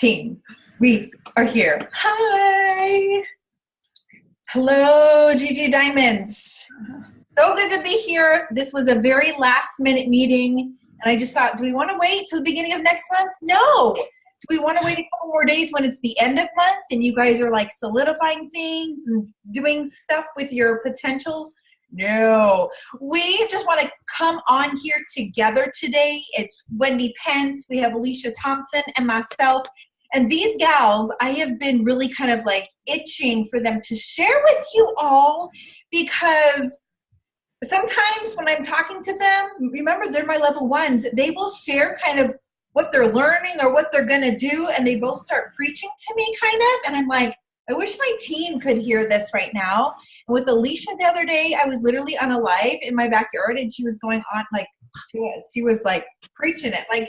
team, we are here. Hi. Hello, Gigi Diamonds. So good to be here. This was a very last minute meeting. And I just thought, do we want to wait till the beginning of next month? No. Do we want to wait a couple more days when it's the end of month and you guys are like solidifying things and doing stuff with your potentials? No. We just want to come on here together today. It's Wendy Pence. We have Alicia Thompson and myself. And these gals, I have been really kind of like itching for them to share with you all, because sometimes when I'm talking to them, remember they're my level ones, they will share kind of what they're learning or what they're going to do, and they both start preaching to me kind of, and I'm like, I wish my team could hear this right now. And with Alicia the other day, I was literally on a live in my backyard, and she was going on like, she was like preaching it. Like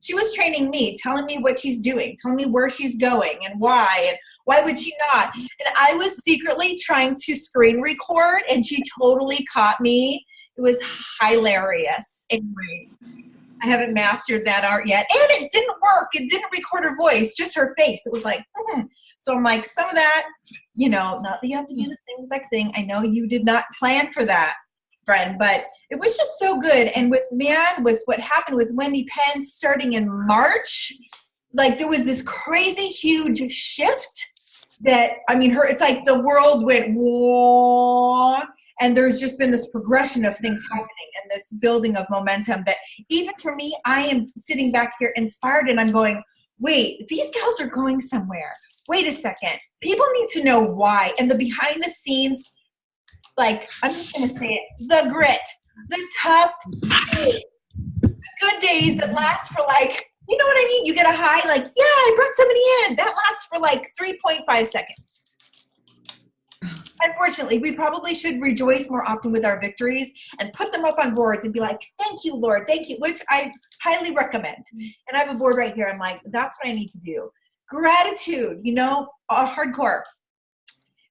she was training me, telling me what she's doing, telling me where she's going and why would she not. And I was secretly trying to screen record, and she totally caught me. It was hilarious. Anyway, I haven't mastered that art yet. And it didn't work. It didn't record her voice, just her face. It was like, So I'm like, some of that, not that you have to do the same exact thing. I know you did not plan for that, friend, but it was just so good. And with what happened with Wendy Pence starting in March, like there was this crazy huge shift that, it's like the world went, whoa. And there's just been this progression of things happening and this building of momentum that even for me, I am sitting back here inspired, and I'm going, wait, these gals are going somewhere. Wait a second. People need to know why. And the behind the scenes, like, I'm just going to say it, the grit, the tough days, the good days that last for like, you know what I mean? You get a high, like, yeah, I brought somebody in. That lasts for like 3.5 seconds. Unfortunately, we probably should rejoice more often with our victories and put them up on boards and be like, thank you, Lord, thank you, which I highly recommend. And I have a board right here. I'm like, that's what I need to do. Gratitude, hardcore.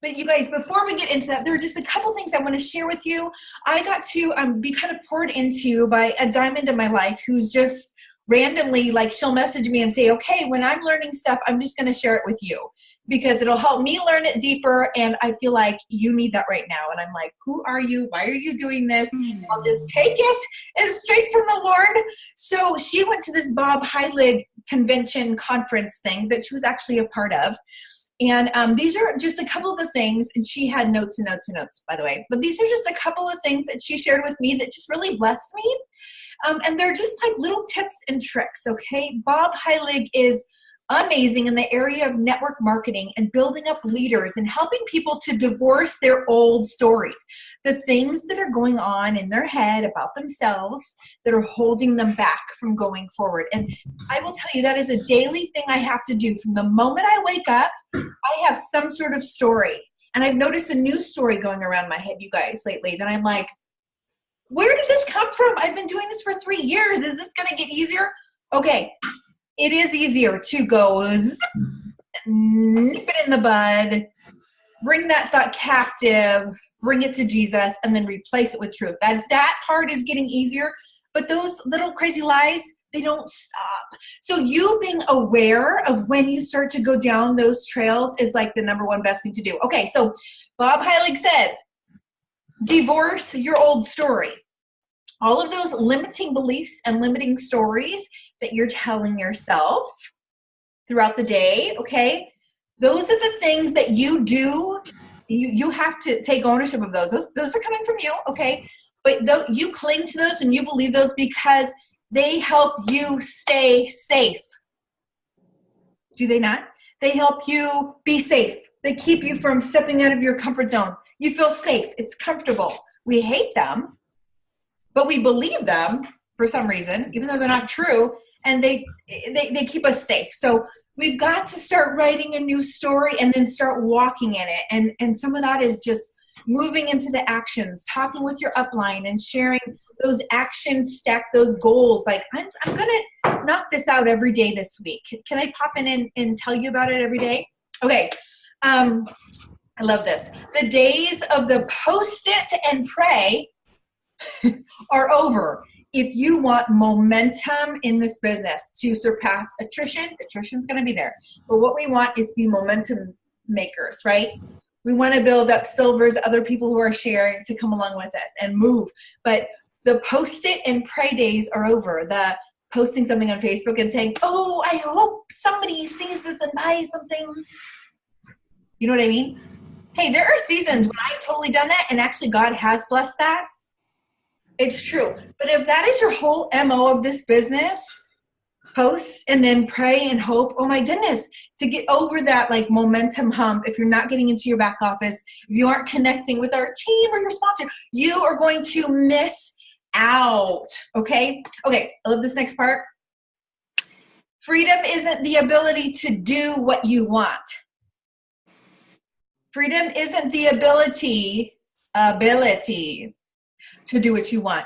But you guys, before we get into that, there are just a couple things I want to share with you. I got to be kind of poured into by a diamond in my life who's just randomly, like, she'll message me and say, okay, when I'm learning stuff, I'm just going to share it with you because it'll help me learn it deeper. And I feel like you need that right now. And I'm like, who are you? Why are you doing this? I'll just take it. It's straight from the Lord. So she went to this Bob Heilig convention conference thing that she was actually a part of. And these are just a couple of the things, and she had notes and notes and notes, by the way. But these are just a couple of things that she shared with me that just really blessed me. And they're just like little tips and tricks, okay? Bob Heilig is amazing in the area of network marketing and building up leaders and helping people to divorce their old stories, the things that are going on in their head about themselves that are holding them back from going forward. And I will tell you, that is a daily thing I have to do. From the moment I wake up, I have some sort of story. And I've noticed a new story going around my head, you guys, lately, that I'm like, where did this come from? I've been doing this for 3 years. Is this going to get easier? Okay. It is easier to go zip, nip it in the bud, bring that thought captive, bring it to Jesus, and then replace it with truth. That part is getting easier, but those little crazy lies, they don't stop. So you being aware of when you start to go down those trails is like the number one best thing to do. Okay, so Bob Heilig says, divorce your old story. All of those limiting beliefs and limiting stories that you're telling yourself throughout the day, okay? Those are the things that you do. You have to take ownership of those. Those are coming from you, okay? But you cling to those and you believe those because they help you stay safe. Do they not? They help you be safe. They keep you from stepping out of your comfort zone. You feel safe. It's comfortable. We hate them, but we believe them for some reason, even though they're not true, and they keep us safe. So we've got to start writing a new story and then start walking in it. And some of that is just moving into the actions, talking with your upline and sharing those actions, stack those goals. Like, I'm going to knock this out every day this week. Can I pop in and tell you about it every day? Okay. I love this. The days of the post-it and pray are over. if you want momentum in this business to surpass attrition's going to be there. But what we want is to be momentum makers, right? We want to build up silvers, other people who are sharing to come along with us and move. But the post it and pray days are over. The posting something on Facebook and saying, oh, I hope somebody sees this and buys something. You know what I mean? Hey, there are seasons when I've totally done that and actually God has blessed that. It's true. But if that is your whole MO of this business, post and then pray and hope, oh my goodness, to get over that like momentum hump, if you're not getting into your back office, if you aren't connecting with our team or your sponsor, you are going to miss out. Okay? Okay, I love this next part. Freedom isn't the ability to do what you want. Freedom isn't the ability to do what you want.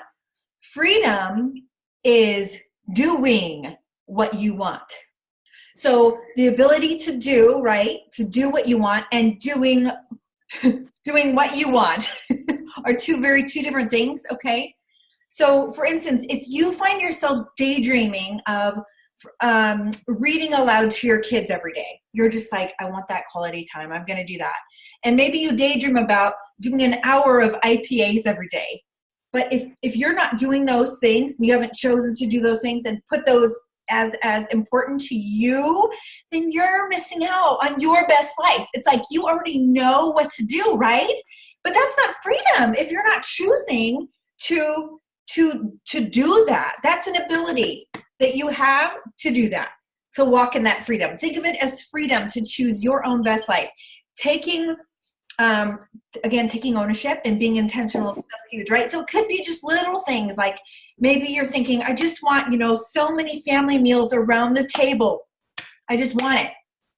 Freedom is doing what you want. So the ability to do, right, to do what you want and doing what you want are two different things, okay? So for instance, if you find yourself daydreaming of reading aloud to your kids every day, you're just like, I want that quality time. I'm going to do that. And maybe you daydream about doing an hour of IPAs every day. But if you're not doing those things, you haven't chosen to do those things and put those as important to you, then you're missing out on your best life. It's like you already know what to do, right? But that's not freedom if you're not choosing to do that. That's an ability that you have to do that, to walk in that freedom. Think of it as freedom to choose your own best life. Taking ownership and being intentional is so huge, right? So it could be just little things like maybe you're thinking, I just want, so many family meals around the table. I just want it.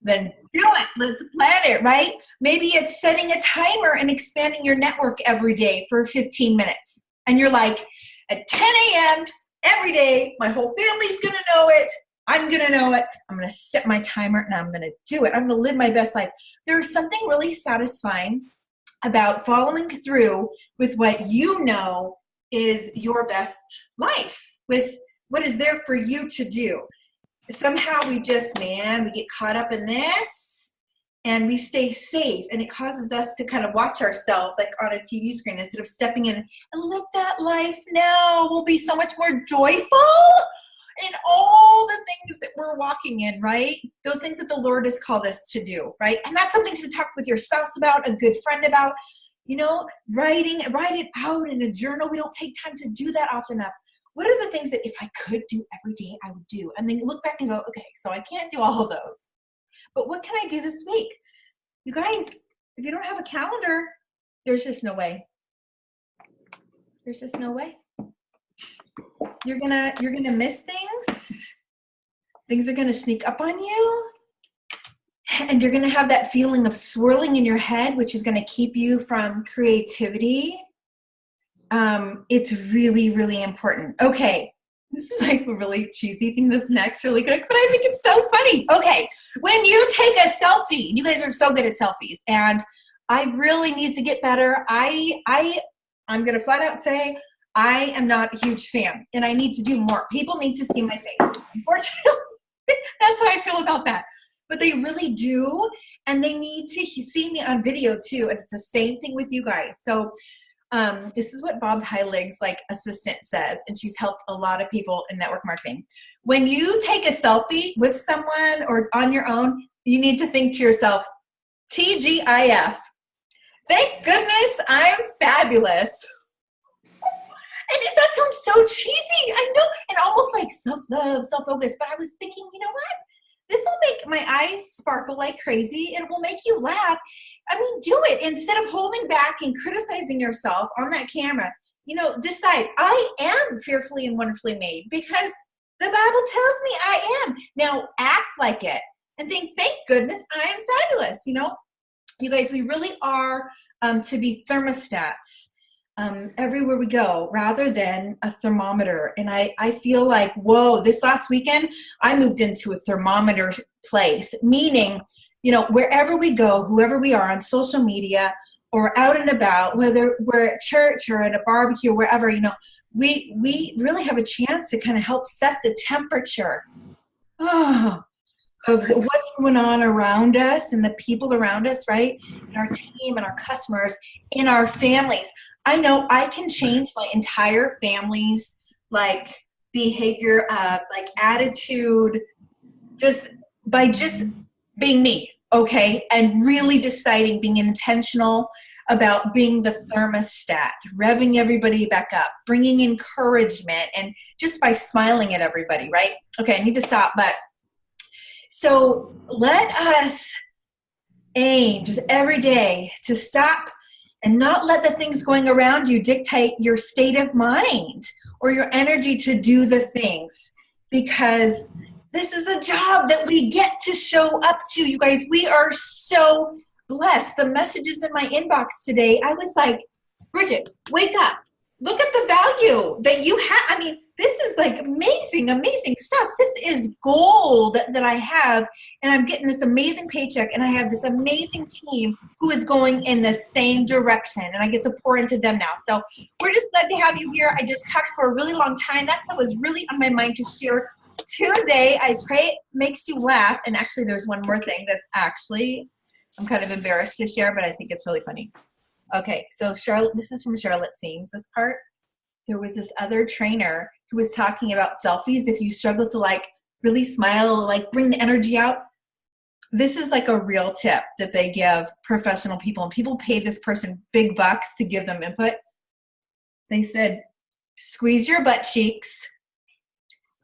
Then do it. Let's plan it, right? Maybe it's setting a timer and expanding your network every day for 15 minutes. And you're like, at 10 a.m. every day, my whole family's going to know it. I'm going to know it. I'm going to set my timer and I'm going to do it. I'm going to live my best life. There's something really satisfying about following through with what you know is your best life, with what is there for you to do. Somehow we get caught up in this and we stay safe, and it causes us to kind of watch ourselves like on a TV screen instead of stepping in and live that life now. We'll be so much more joyful in all the things that we're walking in, right? Those things that the Lord has called us to do, right? And that's something to talk with your spouse about, a good friend about, write it out in a journal. We don't take time to do that often enough. What are the things that if I could do every day, I would do? And then look back and go, okay, so I can't do all of those. But what can I do this week? You guys, if you don't have a calendar, there's just no way. There's just no way. You're gonna miss things. Things are gonna sneak up on you. And you're gonna have that feeling of swirling in your head, which is gonna keep you from creativity. It's really, really important. Okay. This is like a really cheesy thing that's next really quick, but I think it's so funny. Okay. When you take a selfie, you guys are so good at selfies, and I really need to get better. I'm going to flat out say I am not a huge fan, and I need to do more. People need to see my face. Unfortunately, that's how I feel about that. But they really do, and they need to see me on video too, and it's the same thing with you guys. So this is what Bob Heilig's assistant says, and she's helped a lot of people in network marketing. When you take a selfie with someone or on your own, you need to think to yourself, TGIF. Thank goodness I'm fabulous. And that sounds so cheesy, I know, and almost like self-love, self-focus. But I was thinking, you know what? This will make my eyes sparkle like crazy. It will make you laugh. I mean, do it. Instead of holding back and criticizing yourself on that camera, decide, I am fearfully and wonderfully made because the Bible tells me I am. Now act like it and think, thank goodness I am fabulous. You guys, we really are to be thermostats everywhere we go rather than a thermometer. And I feel like, whoa, this last weekend, I moved into a thermometer place, meaning, wherever we go, whoever we are on social media or out and about, whether we're at church or at a barbecue or wherever, we really have a chance to kind of help set the temperature of what's going on around us and the people around us, right? And our team and our customers, in our families. I know I can change my entire family's like behavior, like attitude, just by just being me, okay? And really deciding, being intentional about being the thermostat, revving everybody back up, bringing encouragement, and just by smiling at everybody, right? Okay, I need to stop, but so let us aim just every day to stop and not let the things going around you dictate your state of mind or your energy to do the things, because this is a job that we get to show up to. You guys, we are so blessed. The messages in my inbox today, I was like, Bridget, wake up. Look at the value that you have. I mean, this is like amazing, amazing stuff. This is gold that I have, and I'm getting this amazing paycheck, and I have this amazing team who is going in the same direction, and I get to pour into them now. So we're just glad to have you here. I just talked for a really long time. That's what was really on my mind to share today. I pray it makes you laugh. And actually, there's one more thing that's actually, I'm kind of embarrassed to share, but I think it's really funny. Okay, so Charlotte, this is from Charlotte Sings, this part. There was this other trainer who was talking about selfies. If you struggle to like really smile, like bring the energy out, this is like a real tip that they give professional people, and people pay this person big bucks to give them input. They said, squeeze your butt cheeks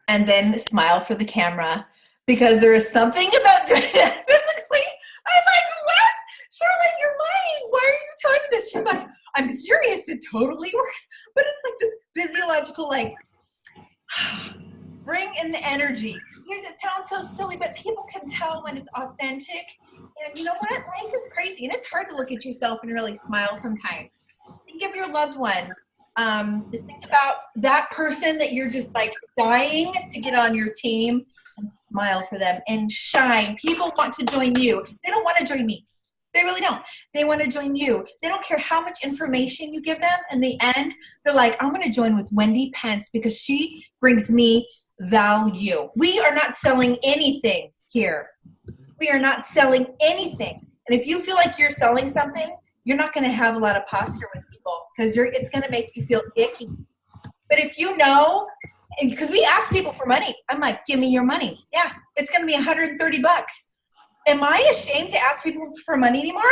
and then smile for the camera, because there is something about doing that physically. I'm like, what? Charlotte, you're lying. Why are you telling this? She's like, I'm serious. It totally works. But it's like this physiological, like, bring in the energy. Because it sounds so silly, but people can tell when it's authentic. And you know what? Life is crazy, and it's hard to look at yourself and really smile sometimes. Think of your loved ones. Think about that person that you're just like dying to get on your team, and smile for them and shine. People want to join you. They don't want to join me. They really don't. They want to join you. They don't care how much information you give them. In the end, they're like, I'm going to join with Wendy Pence because she brings me value. We are not selling anything here. We are not selling anything. And if you feel like you're selling something, you're not going to have a lot of posture with people, because it's going to make you feel icky. But if you know, and because we ask people for money, I'm like, give me your money. Yeah, it's going to be $130. Am I ashamed to ask people for money anymore?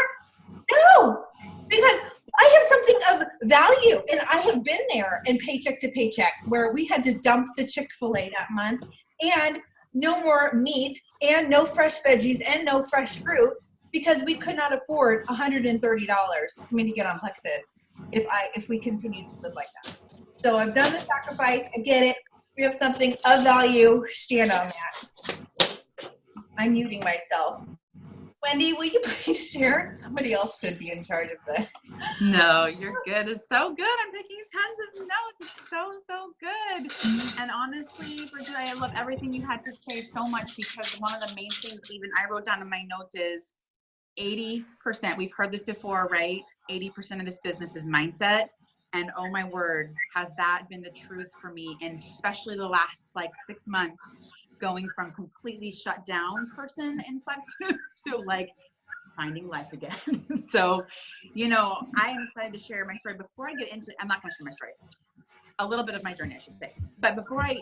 No, because I have something of value, and I have been there in paycheck to paycheck where we had to dump the Chick-fil-A that month, and no more meat, and no fresh veggies, and no fresh fruit, because we could not afford $130 for me to get on Plexus if we continue to live like that. So I've done the sacrifice. I get it. We have something of value. Stand on that. I'm muting myself. Wendy, will you please share? Somebody else should be in charge of this. No, you're good. It's so good. I'm taking tons of notes. It's so good. And honestly, Bridget, I love everything you had to say so much, because one of the main things even I wrote down in my notes is 80%. We've heard this before, right? 80% of this business is mindset. And oh my word, has that been the truth for me? And especially the last like 6 months, going from completely shut down person in Flexus to like finding life again. So, you know, I am excited to share my story. Before I get into, I'm not going to share my story, a little bit of my journey, I should say. But before I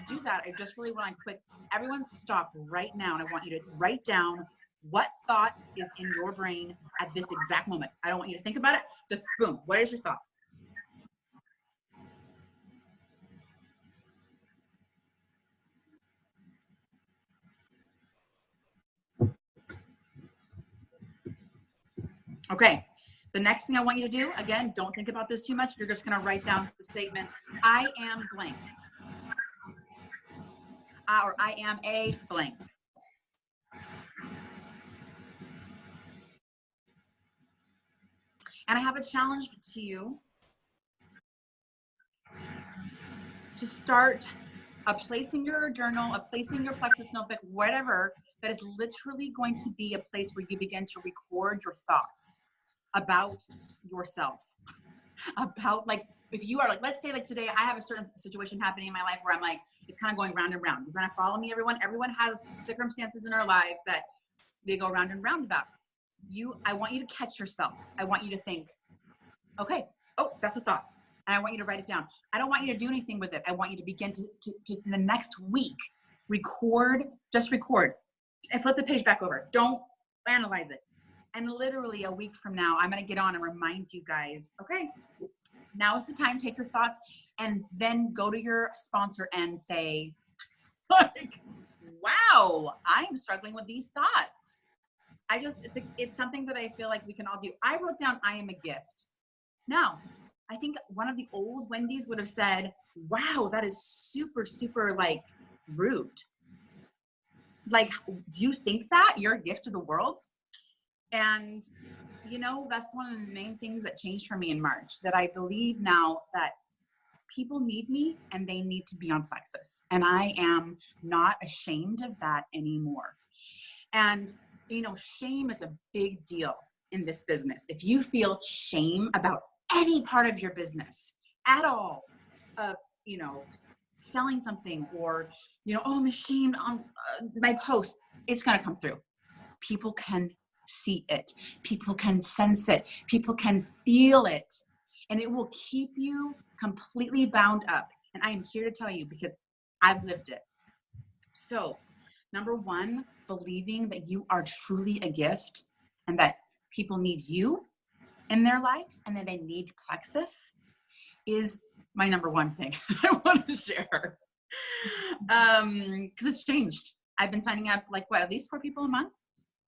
do that, I just really want to everyone stop right now. And I want you to write down what thought is in your brain at this exact moment. I don't want you to think about it. Just boom. What is your thought? Okay. The next thing I want you to do, again, don't think about this too much. You're just going to write down the statement, I am blank. Or I am a blank. And I have a challenge to you to start a place in your journal, a place in your Plexus notebook, whatever, that is literally going to be a place where you begin to record your thoughts about yourself, about like if you are like, let's say like today I have a certain situation happening in my life where I'm like, it's kind of going round and round. You're going to follow me, everyone. Everyone has circumstances in our lives that they go round and round about. I want you to catch yourself. I want you to think, okay, oh, that's a thought. And I want you to write it down. I don't want you to do anything with it. I want you to begin to in the next week, just record and flip the page back over. Don't analyze it. And literally a week from now, I'm going to get on and remind you guys, okay, now is the time, take your thoughts, and then go to your sponsor and say, like, wow, I'm struggling with these thoughts. It's something that I feel like we can all do. I wrote down, I am a gift. Now, I think one of the old Wendy's would have said, wow, that is super, super like rude. Like, do you think that you're a gift to the world? And, that's one of the main things that changed for me in March, that I believe now that people need me and they need to be on Plexus. And I am not ashamed of that anymore. And, shame is a big deal in this business. If you feel shame about any part of your business at all, of, selling something or, oh, I'm ashamed on my post, it's going to come through. People can see it. People can sense it. People can feel it. And it will keep you completely bound up. And I am here to tell you because I've lived it. So, number one, believing that you are truly a gift and that people need you in their lives and that they need Plexus is my number one thing I want to share. Because it's changed. I've been signing up at least 4 people a month,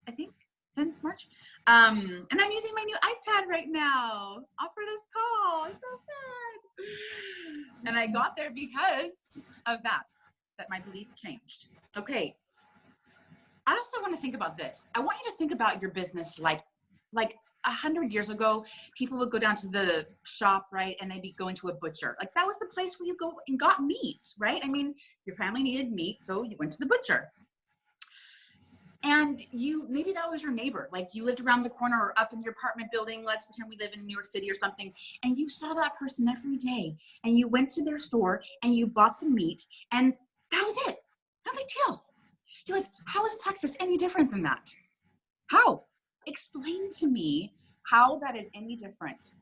I think, since March. And I'm using my new iPad right now for this call. It's so fun. And I got there because of that my belief changed. Okay. I also want to think about this. I want you to think about your business like 100 years ago, people would go down to the shop, right? And they'd be going to a butcher. Like that was the place where you go and got meat, right? I mean, your family needed meat, so you went to the butcher. And maybe that was your neighbor. Like you lived around the corner or up in your apartment building. Let's pretend we live in New York City or something. And you saw that person every day and you went to their store and you bought the meat and that was it. No big deal. He goes, how is Plexus any different than that? How? Explain to me how that is any different.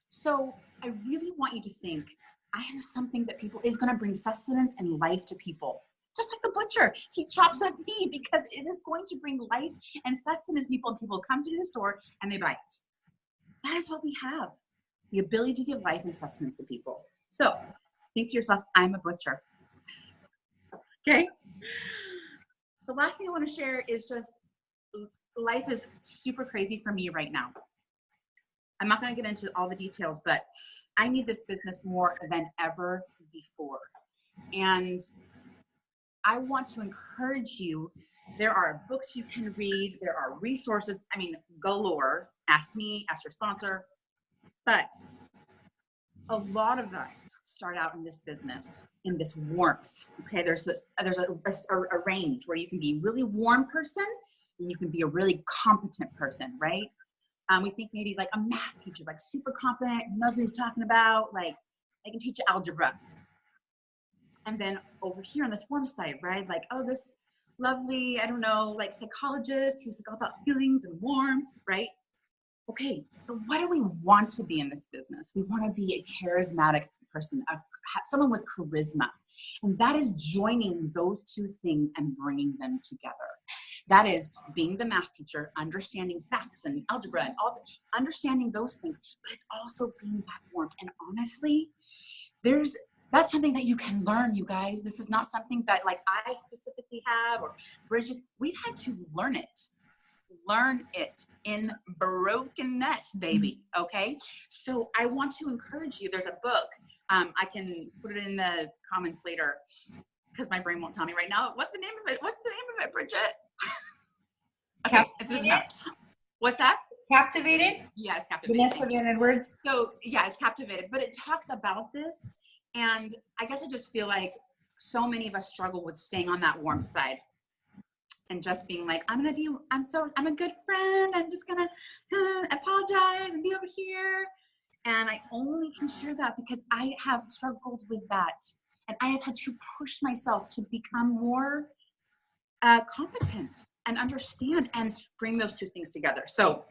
So I really want you to think, I have something that is going to bring sustenance and life to people. Just like the butcher, he chops up meat because it is going to bring life and sustenance to people, and people come to the store and they buy it. That is what we have, the ability to give life and sustenance to people. So think to yourself, I'm a butcher. Okay? The last thing I want to share is just life is super crazy for me right now. I'm not going to get into all the details, but I need this business more than ever before. And I want to encourage you. There are books you can read. There are resources. I mean, galore. Ask me, ask your sponsor. But a lot of us start out in this business in this warmth. Okay, there's a range where you can be a really warm person and you can be a really competent person, right? We think maybe like a math teacher, like super competent, knows what he's talking about, like I can teach you algebra. And then over here on this warm side, right? Like, oh, this lovely, I don't know, like psychologist who's like all about feelings and warmth, right? Okay, but what do we want to be in this business? We want to be a charismatic person, someone with charisma. And that is joining those two things and bringing them together. That is being the math teacher, understanding facts and algebra and understanding those things, but it's also being that warmth. And honestly, that's something that you can learn, you guys. This is not something that like I specifically have or Bridget. We've had to learn it in brokenness, baby. Okay. So I want to encourage you. There's a book. I can put it in the comments later because my brain won't tell me right now. What's the name of it, Bridget? Okay. What's that? Captivated? Yeah, it's Captivated. Vanessa Van Edwards. So yeah, it's Captivated, but it talks about this. And I guess I just feel like so many of us struggle with staying on that warm side and just being like, I'm a good friend. I'm just going to apologize and be over here. And I only can share that because I have struggled with that. And I have had to push myself to become more competent and understand and bring those two things together. So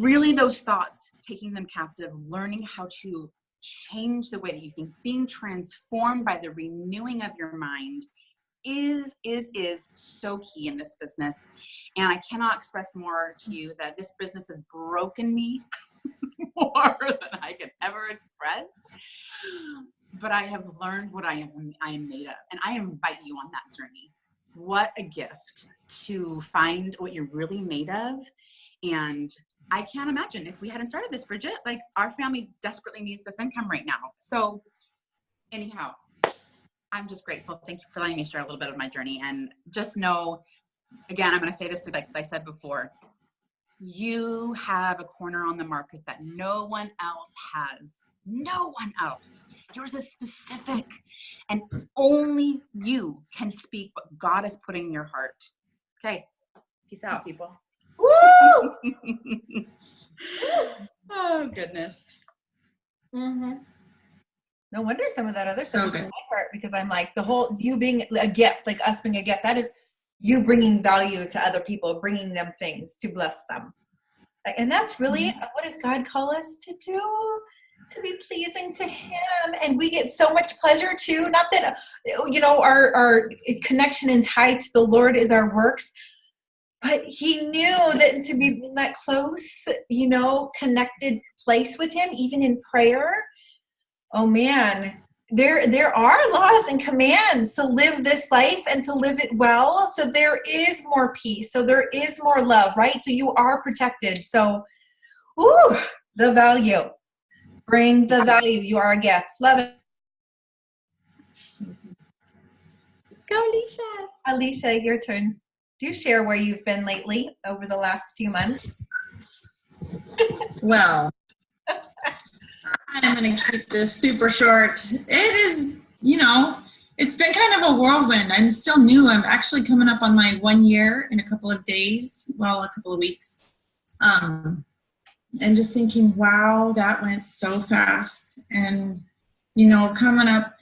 really those thoughts, taking them captive, learning how to change the way that you think, being transformed by the renewing of your mind is so key in this business. And I cannot express more to you that this business has broken me more than I can ever express. But I have learned what I am made of. And I invite you on that journey. What a gift to find what you're really made of. And I can't imagine if we hadn't started this, Bridget, like our family desperately needs this income right now. So anyhow, I'm just grateful. Thank you for letting me share a little bit of my journey. And just know, again, I'm going to say this like I said before, you have a corner on the market that no one else has. No one else. Yours is specific. And only you can speak what God is putting in your heart. Okay. Peace out, people. Woo! Oh, goodness. Mm-hmm. No wonder some of that other So stuff is good. in my heart, because I'm like, the whole, you being a gift, like us being a gift, that is you bringing value to other people, bringing them things to bless them. And that's really, what does God call us to do? To be pleasing to him. And we get so much pleasure too. Not that, you know, our connection and tie to the Lord is our works, but he knew that to be in that close, you know, connected place with him, even in prayer. Oh man, there are laws and commands to live this life and to live it well. So there is more peace. So there is more love, right? So you are protected. So, the value. Bring the value. You are a gift. Love it. Go, Alicia. Alicia, your turn. Do share where you've been lately over the last few months. Well, I'm going to keep this super short. It is, you know, it's been kind of a whirlwind. I'm still new. I'm actually coming up on my 1 year in a couple of days. Well, a couple of weeks. And just thinking, wow, that went so fast. And, you know, coming up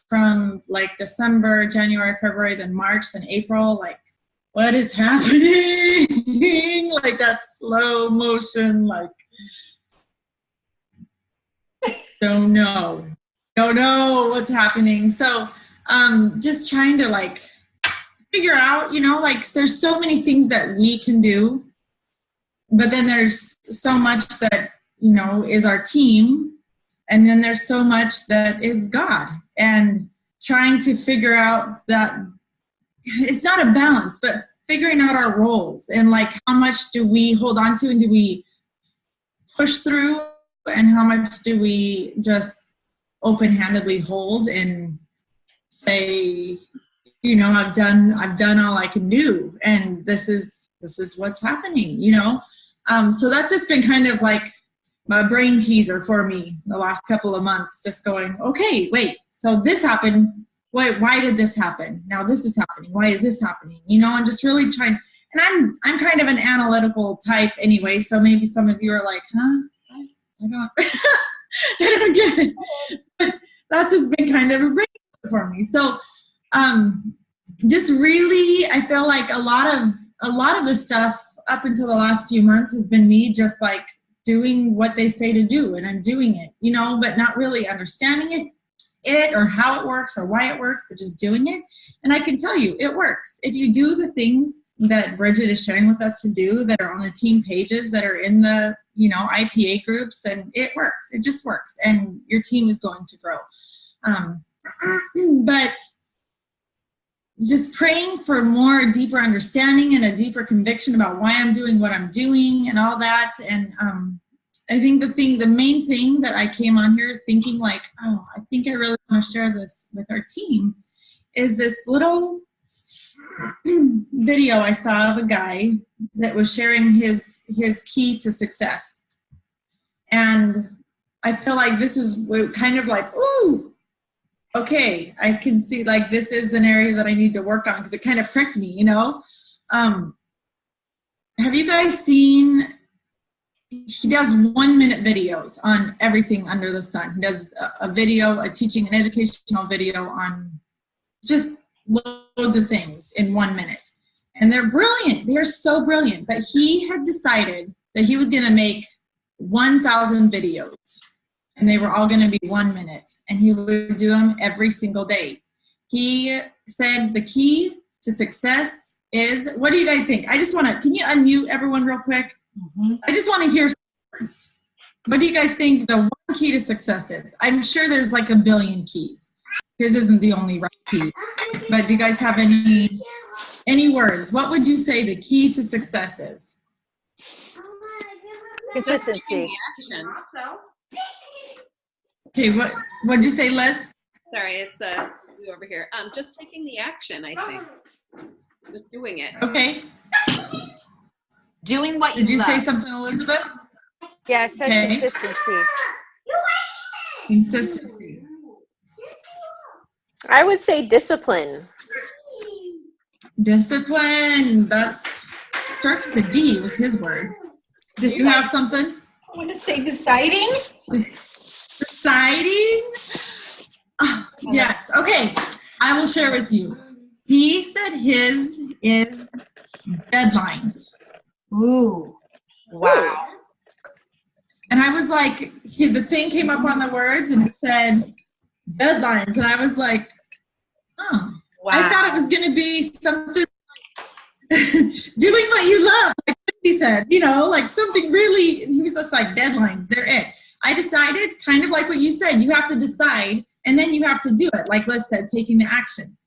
from like December, January, February, then March, then April, like, what is happening? Like that slow motion, like, don't know what's happening. So just trying to like figure out, you know, like there's so many things that we can do, but then there's so much that, you know, is our team. And then there's so much that is God, and trying to figure out that it's not a balance, but figuring out our roles and like how much do we hold on to and do we push through, and how much do we just open-handedly hold and say, you know, I've done all I can do, and this is what's happening, you know. So that's just been kind of like my brain teaser for me the last couple of months, just going, okay, wait, so this happened. Why did this happen? Now this is happening. Why is this happening? You know, I'm just really trying, and I'm kind of an analytical type anyway, so maybe some of you are like, huh? I don't I don't get it. But that's just been kind of a break for me. So just really, I feel like a lot of the stuff up until the last few months has been me just like doing what they say to do, and I'm doing it, you know, but not really understanding it or how it works or why it works, but just doing it. And I can tell you, it works. If you do the things that Bridget is sharing with us to do, that are on the team pages, that are in the, you know, IPA groups, and it works. It just works. And your team is going to grow. But just praying for more deeper understanding and a deeper conviction about why I'm doing what I'm doing and all that. And I think the main thing that I came on here thinking like, oh, I think I really want to share this with our team, is this little video I saw of a guy that was sharing his key to success. And I feel like this is kind of like, ooh, okay, I can see like this is an area that I need to work on, because it kind of pricked me, you know. Have you guys seen he does 1 minute videos on everything under the sun. He does a video, a teaching and educational video on just loads of things in 1 minute. And they're brilliant. They're so brilliant. But he had decided that he was going to make 1,000 videos. And they were all going to be 1 minute. And he would do them every single day. He said the key to success is, what do you guys think? I just want to, can you unmute everyone real quick? Mm-hmm. I just want to hear some words. What do you guys think the one key to success is? I'm sure there's like a billion keys. His isn't the only right key. But do you guys have any words? What would you say the key to success is? Consistency. Okay, what'd you say, Liz? Sorry, it's you over here. Just taking the action, I think. Just doing it. Okay. Doing what you Did you love. say something, Elizabeth? Yeah, it said Okay. consistency. Consistency. I would say discipline. Discipline. That's starts with a D. Was his word. Do you have something? I want to say deciding. Deciding? Oh, yes. Okay. I will share with you. He said his is deadlines. Ooh. Wow. And I was like, the thing came up on the words and it said deadlines. And I was like, oh. Wow. I thought it was going to be something like doing what you love. Like he said, you know, like something really, he was just like deadlines. They're it. I decided kind of like what you said, you have to decide and then you have to do it. Like Liz said, taking the action.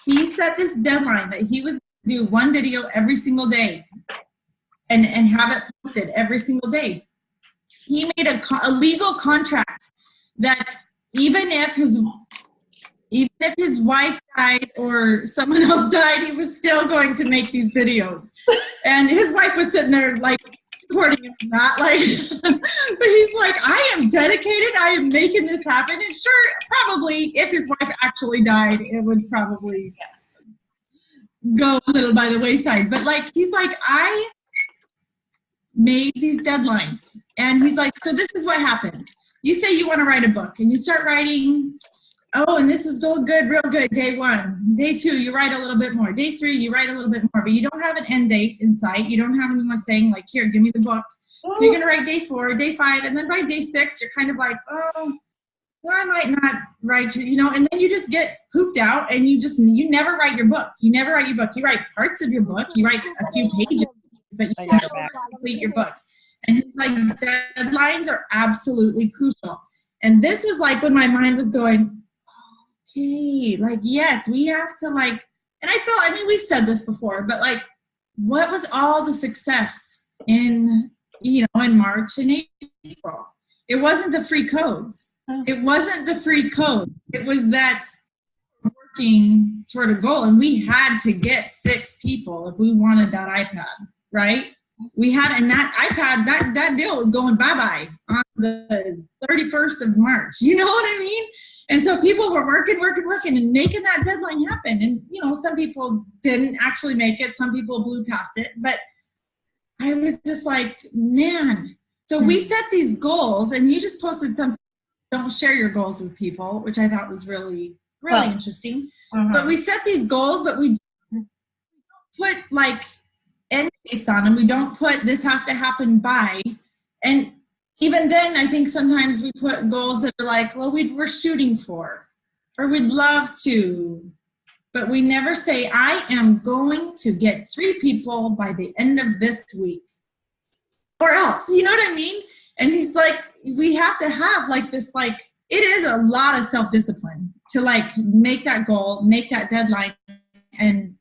He set this deadline that he was going to do 1 video every single day and have it posted every single day. He made a legal contract that even if his wife died or someone else died, he was still going to make these videos. And his wife was sitting there like supporting him, not like, but he's like, I am dedicated. I am making this happen. And sure, probably if his wife actually died, it would probably go a little by the wayside. But like, he's like, I made these deadlines. And he's like, so this is what happens. You say you want to write a book and you start writing, oh, and this is going good, real good, day 1. Day 2, you write a little bit more. Day 3, you write a little bit more, but you don't have an end date in sight. You don't have anyone saying like, here, give me the book. So you're going to write day 4, day 5, and then by day 6, you're kind of like, oh, well, I might not write, you know, and then you just get pooped out and you never write your book. You never write your book. You write parts of your book. You write a few pages, but you never complete your book. And like, deadlines are absolutely crucial. And this was like when my mind was going, okay, like, yes, we have to like, and I mean, we've said this before, but like, what was all the success in, you know, in March and April? It wasn't the free codes. It wasn't the free code. It was that working toward a goal. And we had to get 6 people if we wanted that iPad, right? We had, and that iPad, that deal was going bye-bye on the 31st of March. You know what I mean? And so people were working and making that deadline happen. And, you know, some people didn't actually make it. Some people blew past it. But I was just like, man. So we set these goals, and you just posted something, don't share your goals with people, which I thought was really, really interesting. But we set these goals, but we put like end dates on them. We don't put this has to happen by. And even then, I think sometimes we put goals that are like, well, we're shooting for, or we'd love to, but we never say, I am going to get 3 people by the end of this week, or else, you know what I mean? And he's like, we have to have like this, like, it is a lot of self-discipline to like make that goal, make that deadline, and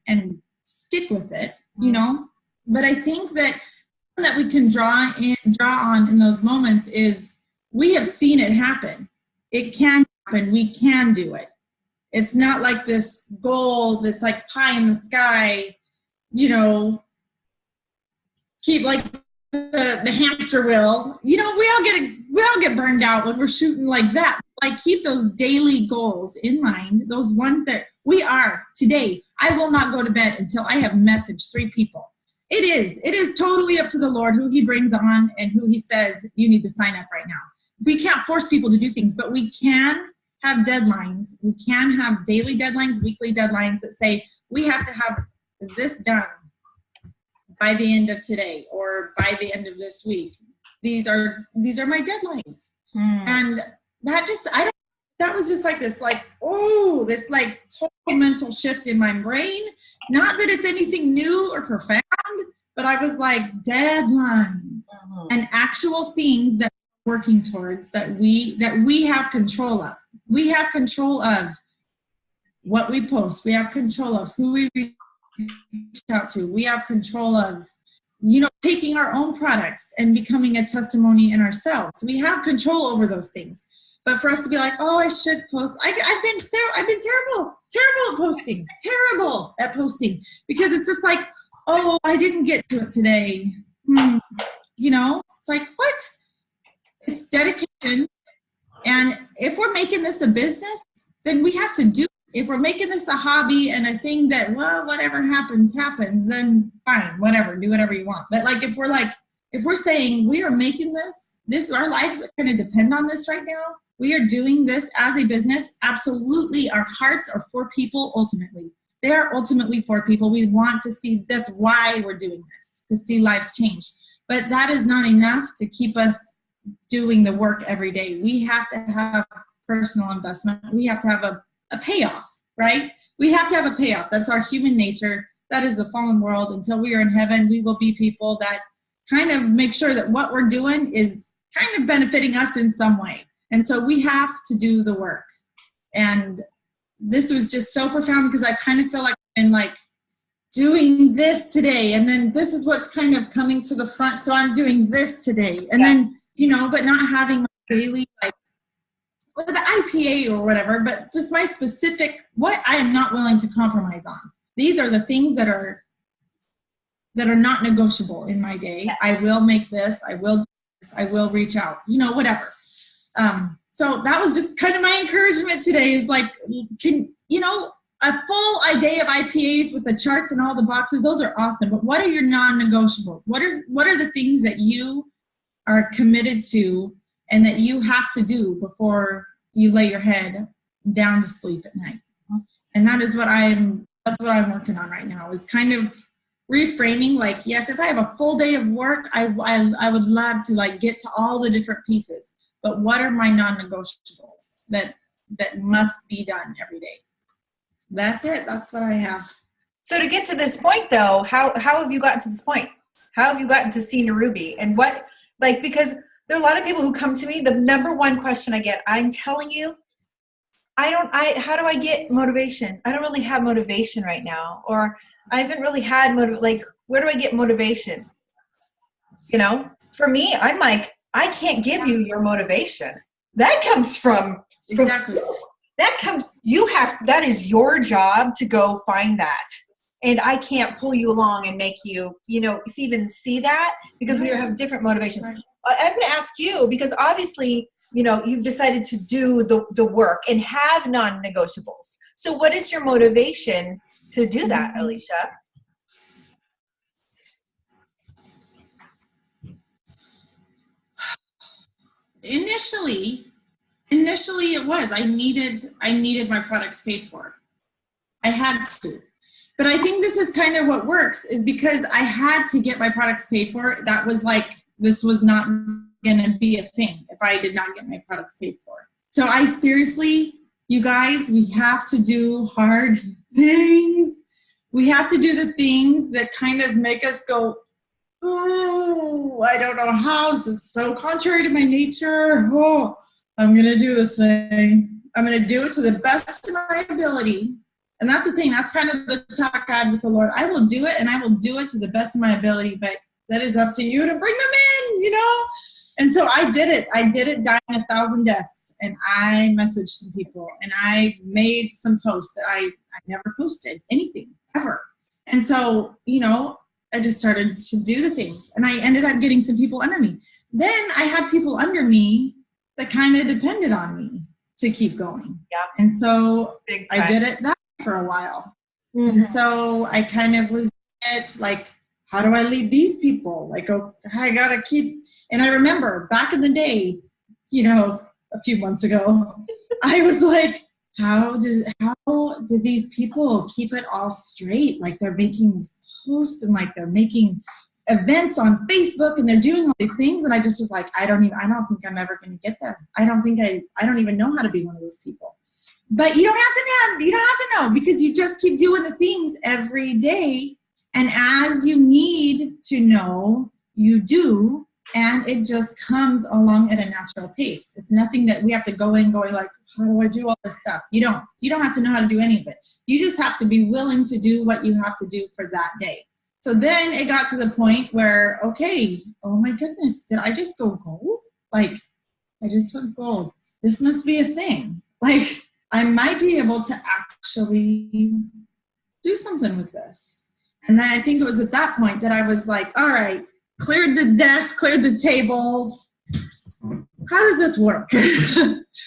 stick with it, you know? But I think that we can draw on in those moments is we have seen it happen. It can happen. We can do it. It's not like this goal that's like pie in the sky, you know, keep like the hamster wheel. You know, we all get burned out when we're shooting like that. Like, keep those daily goals in mind, those ones that we are today. I will not go to bed until I have messaged 3 people. It is totally up to the Lord who he brings on and who he says you need to sign up right now. We can't force people to do things, but we can have deadlines. We can have daily deadlines, weekly deadlines that say we have to have this done by the end of today or by the end of this week. These are my deadlines. And that was just like this, like, oh, this like total mental shift in my brain. Not that it's anything new or profound, but I was like, deadlines and actual things that we're working towards that we have control of. We have control of what we post. We have control of who we reach out to. We have control of, taking our own products and becoming a testimony in ourselves. We have control over those things. But for us to be like, oh, I should post. I've been terrible at posting, because it's just like, oh, I didn't get to it today. It's like, what? It's dedication. And if we're making this a business, then we have to do it. If we're making this a hobby and a thing that, well, whatever happens, then fine, whatever, do whatever you want. But like, if we're saying we are making this, our lives are going to depend on this right now. We are doing this as a business. Absolutely. Our hearts are for people ultimately. They are ultimately for people. We want to see, that's why we're doing this, to see lives change. But that is not enough to keep us doing the work every day. We have to have personal investment. We have to have a payoff, right? We have to have a payoff. That's our human nature. That is the fallen world. Until we are in heaven, we will be people that kind of make sure that what we're doing is kind of benefiting us in some way. And so we have to do the work. And this was just so profound, because I kind of feel like I've been like doing this today. And then this is what's kind of coming to the front. So I'm doing this today. And then, but not having my daily, like, with the IPA or whatever, but just my specific, what I am not willing to compromise on. These are the things that are not negotiable in my day. Yes. I will make this, I will do this, I will reach out, whatever. So that was just kind of my encouragement today, is like, a full day of IPAs with the charts and all the boxes, those are awesome. But what are your non-negotiables? What are the things that you are committed to and that you have to do before you lay your head down to sleep at night? And that's what I'm working on right now, is kind of reframing, like, yes, if I have a full day of work, I would love to like get to all the different pieces. But what are my non-negotiables that must be done every day? That's it. That's what I have. So to get to this point, though, how have you gotten to this point? How have you gotten to Senior Ruby? And what, like, because there are a lot of people who come to me, the number one question I get, I'm telling you, how do I get motivation? I don't really have motivation right now. Or I haven't really had where do I get motivation? For me, I'm like, I can't give you your motivation. That comes from exactly. That is your job to go find that. And I can't pull you along and make you, even see that, because we have different motivations. Right. I'm going to ask you, because obviously, you've decided to do the work and have non-negotiables. So what is your motivation to do that, Alicia? Initially it was, I needed my products paid for. I had to. But I think this is kind of what works, is because I had to get my products paid for. That was like, this was not going to be a thing if I did not get my products paid for. So I seriously, you guys, we have to do hard things. We have to do the things that kind of make us go, oh, I don't know how. This is so contrary to my nature. Oh, I'm going to do this thing. I'm going to do it to the best of my ability. And that's the thing. That's kind of the talk I had with the Lord. I will do it, and I will do it to the best of my ability, but that is up to you to bring them in, And so I did it. I did it, dying 1,000 deaths. And I messaged some people, and I made some posts that I never posted anything ever. And so, I just started to do the things, and I ended up getting some people under me. Then I had people under me that kind of depended on me to keep going. Yeah. And so I did it that for a while. Mm-hmm. And so I kind of was like how do I lead these people? Like, oh, I gotta keep, and I remember back in the day, you know, a few months ago, I was like, how did these people keep it all straight? Like they're making these posts and like they're making events on Facebook and they're doing all these things. And I just was like, I don't think I'm ever going to get there. I don't even know how to be one of those people. But you don't have to know because you just keep doing the things every day. And as you need to know, you do. And it just comes along at a natural pace. It's nothing that we have to go in going like, how do I do all this stuff? You don't have to know how to do any of it. You just have to be willing to do what you have to do for that day. So then it got to the point where, okay, oh my goodness, did I just go gold? Like, I just went gold. This must be a thing. Like, I might be able to actually do something with this. And then I think it was at that point that I was like, all right, cleared the desk, cleared the table. How does this work?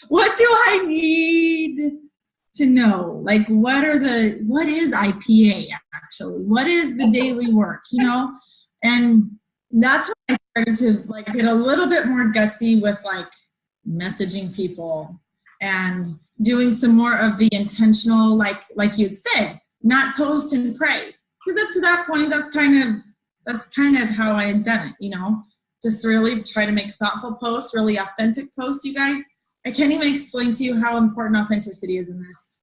What do I need to know? Like, what is IPA actually? What is the daily work, you know? And that's when I started to like get a little bit more gutsy with like messaging people and doing some more of the intentional, like you had said, not post and pray. Because up to that point, that's kind of how I had done it, you know? Just really try to make thoughtful posts, really authentic posts, you guys. I can't even explain to you how important authenticity is in this.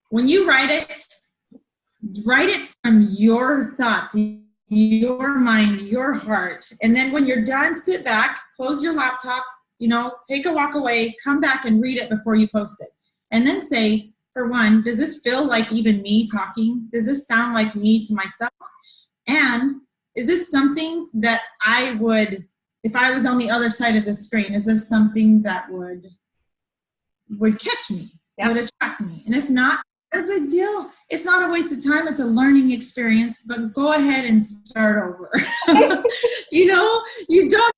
When you write it from your thoughts, your mind, your heart. And then when you're done, sit back, close your laptop, you know, take a walk away, come back and read it before you post it. And then say, for one, does this feel like even me talking? Does this sound like me to myself? And is this something that I would, if I was on the other side of the screen, is this something that would catch me, would attract me? And if not, no big deal. It's not a waste of time. It's a learning experience, but go ahead and start over. You know, you don't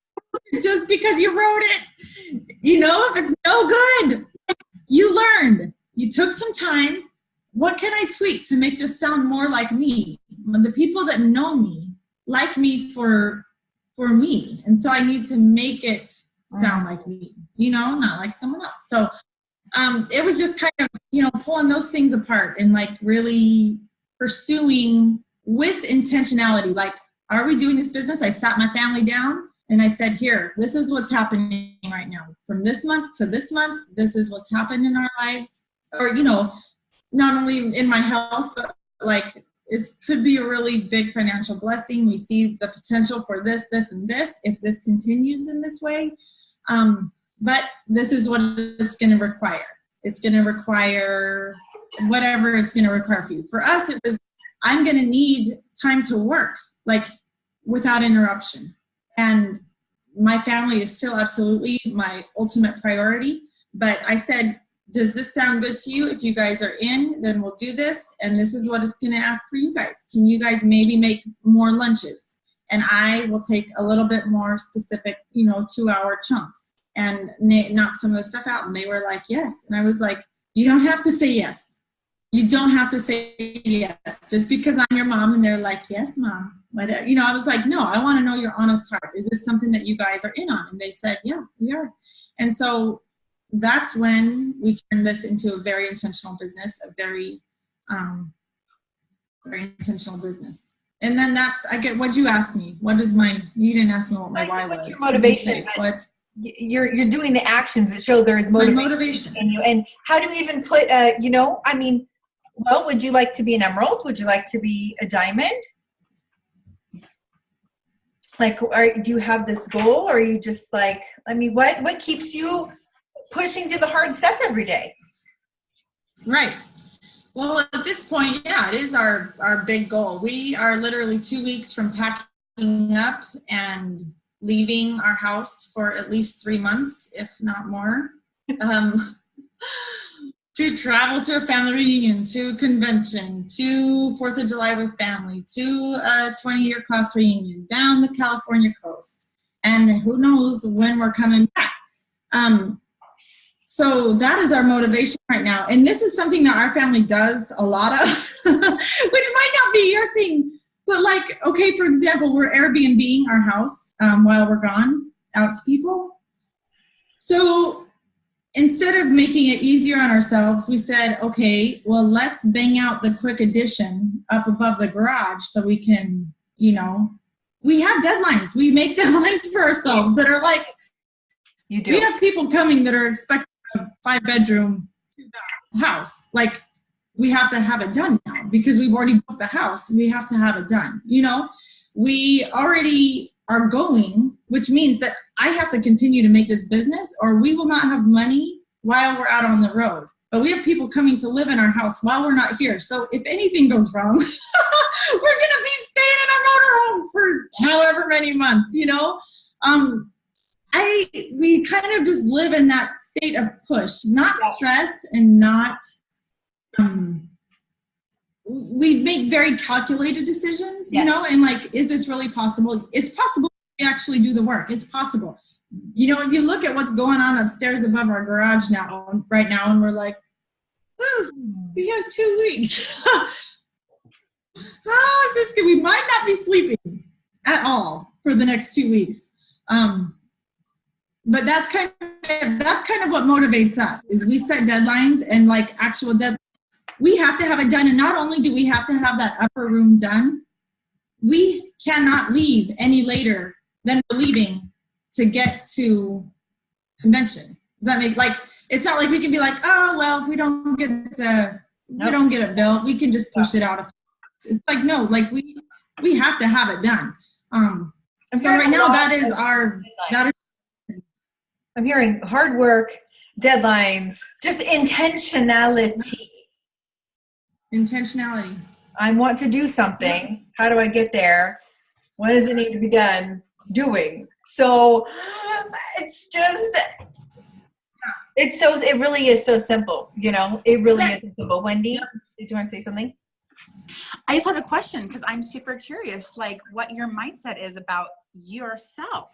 just because you wrote it. You know, if it's no good, you learned. You took some time. What can I tweak to make this sound more like me? The people that know me like me for me. And so I need to make it sound like me, you know, not like someone else. So it was just kind of, you know, pulling those things apart and like really pursuing with intentionality. Like, are we doing this business? I sat my family down and I said, here, this is what's happening right now. From this month to this month, this is what's happened in our lives. Or, you know, not only in my health, but like it could be a really big financial blessing. We see the potential for this, this, and this if this continues in this way. But this is what it's going to require. It's going to require whatever it's going to require for you. For us, it was, I'm going to need time to work, like without interruption. And my family is still absolutely my ultimate priority. But I said, does this sound good to you? If you guys are in, then we'll do this. And this is what it's going to ask for you guys. Can you guys maybe make more lunches? And I will take a little bit more specific, you know, 2-hour chunks and knock some of the stuff out. And they were like, yes. And I was like, you don't have to say yes. You don't have to say yes. Just because I'm your mom and they're like, yes, mom. But, you know, I was like, no, I want to know your honest heart. Is this something that you guys are in on? And they said, yeah, we are. And so that's when we turned this into a very intentional business, a very intentional business. And then I get what you asked me. You didn't ask me what my why was. What's your motivation? What you're doing the actions that show there is motivation in you. And how do we even put, you know, I mean, well, would you like to be an emerald? Would you like to be a diamond? Like, do you have this goal, or are you just like, I mean, what keeps you pushing through the hard stuff every day? Right. Well, at this point, yeah, it is our big goal. We are literally 2 weeks from packing up and leaving our house for at least 3 months, if not more, to travel to a family reunion, to a convention, to 4th of July with family, to a 20-year class reunion down the California coast. And who knows when we're coming back. So that is our motivation right now. And this is something that our family does a lot of, which might not be your thing, But like, okay, for example, we're Airbnb-ing our house while we're gone out to people. So instead of making it easier on ourselves, we said, okay, well, let's bang out the quick addition up above the garage so we can, you know, we have deadlines. We make deadlines for ourselves that are like, You do. we have people coming that are expecting a 5-bedroom house. Like, we have to have it done now because we've already booked the house. We have to have it done. You know, we already are going, which means that I have to continue to make this business or we will not have money while we're out on the road. But we have people coming to live in our house while we're not here. So if anything goes wrong, we're going to be staying in a motorhome for however many months, you know? We kind of just live in that state of push, not stress and not, we make very calculated decisions, you know, and like, is this really possible? It's possible if we actually do the work. It's possible. You know, if you look at what's going on upstairs above our garage right now, and we're like, ooh, we have 2 weeks. How is this good? We might not be sleeping at all for the next 2 weeks. But that's kind of what motivates us is we set deadlines and like actual deadlines. We have to have it done. And not only do we have to have that upper room done, we cannot leave any later than we're leaving to get to convention. Does that make, like, it's not like we can be like, oh, well, if we don't get it built, we can just push it out. It's like, no, like we have to have it done. So right now that is I'm hearing hard work, deadlines, just intentionality. Intentionality. I want to do something. How do I get there? What does it need to be done? Doing. So it's just, it really is so simple, you know, it really is so simple. Wendy, did you want to say something? I just have a question because I'm super curious, like what your mindset is about yourself.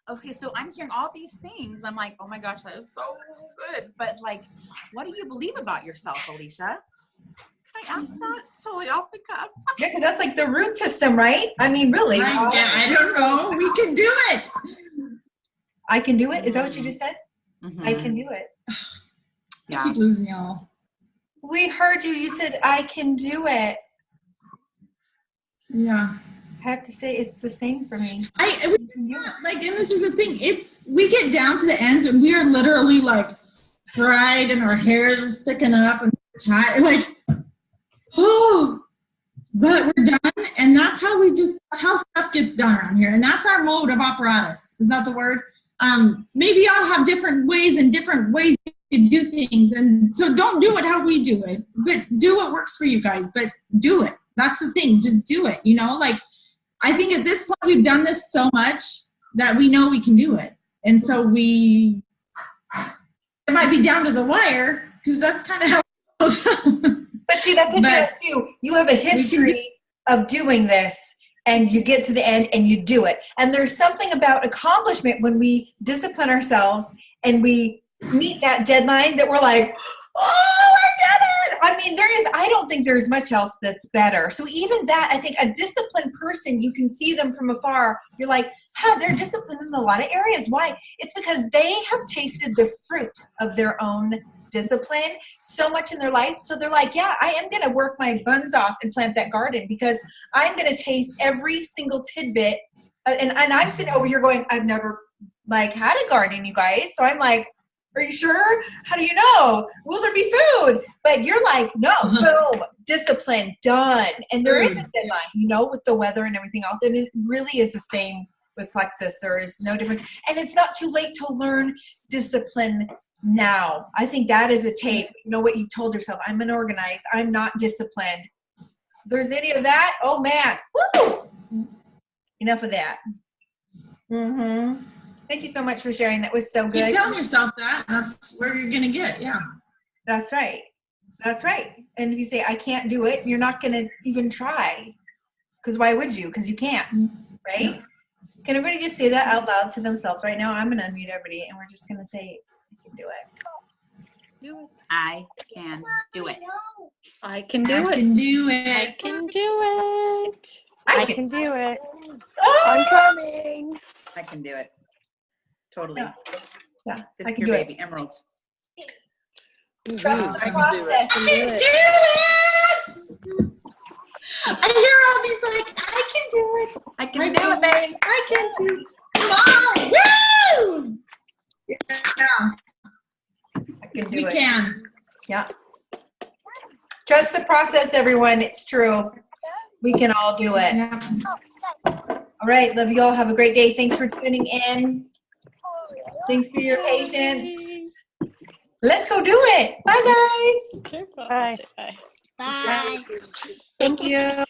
Okay, so I'm hearing all these things. I'm like, oh my gosh, that is so good. But like, what do you believe about yourself, Alicia? Can I ask that? It's totally off the cuff. Yeah, because that's like the root system, right? I mean, really. I don't know. We can do it. I can do it? Is that what you just said? Mm-hmm. I can do it. Yeah. I keep losing y'all. We heard you. You said, I can do it. Yeah. I have to say, it's the same for me. And this is the thing. We get down to the ends and we are literally like fried and our hairs are sticking up and tired. Like, oh, but we're done. And that's how stuff gets done around here. And that's our mode of apparatus. Is that the word? Maybe y'all have different ways to do things. And so don't do it how we do it, but do what works for you guys, but do it. That's the thing. Just do it. You know, like, I think at this point we've done this so much that we know we can do it. And so it might be down to the wire because that's kind of how it goes. But see, that's what you have too. You have a history of doing this and you get to the end and you do it. And there's something about accomplishment when we discipline ourselves and we meet that deadline that we're like, oh, I did it. I mean, I don't think there's much else that's better. So even that, I think a disciplined person, you can see them from afar. You're like, they're disciplined in a lot of areas. Why? It's because they have tasted the fruit of their own discipline so much in their life. So they're like, yeah, I am going to work my buns off and plant that garden because I'm going to taste every single tidbit. And I'm sitting over here going, I've never had a garden, you guys. So I'm like, are you sure? How do you know? Will there be food? But you're like, no, boom, discipline, done. And there is a deadline, with the weather and everything else. And it really is the same with Plexus. There is no difference. And it's not too late to learn discipline now. I think that is a tape. You know what you've told yourself. I'm unorganized. I'm not disciplined. If there's any of that, oh man, woo! Enough of that. Mm-hmm. Thank you so much for sharing. That was so good. Keep telling yourself that. That's where you're going to get. Yeah. That's right. That's right. And if you say, I can't do it, you're not going to even try. Because why would you? Because you can't. Right? Yeah. Can everybody just say that out loud to themselves right now? I'm going to unmute everybody and we're just going to say, I can do it. Do it. I can do it. I can do it. I can do it. I can do it. I can do it. Oh! I'm coming. I can do it. Totally. Yeah. Yeah, Just I can your do it. baby emeralds. Trust the process. I can do it. I hear all these like, I can do it. I can do it, baby. I can do it. Come on. Woo! Yeah, I can do we it. can. Yeah. Trust the process, everyone. It's true. We can all do it. Yeah. All right. Love you all. Have a great day. Thanks for tuning in. Thanks for your patience. Let's go do it. Bye, guys. Bye. Bye. Thank you.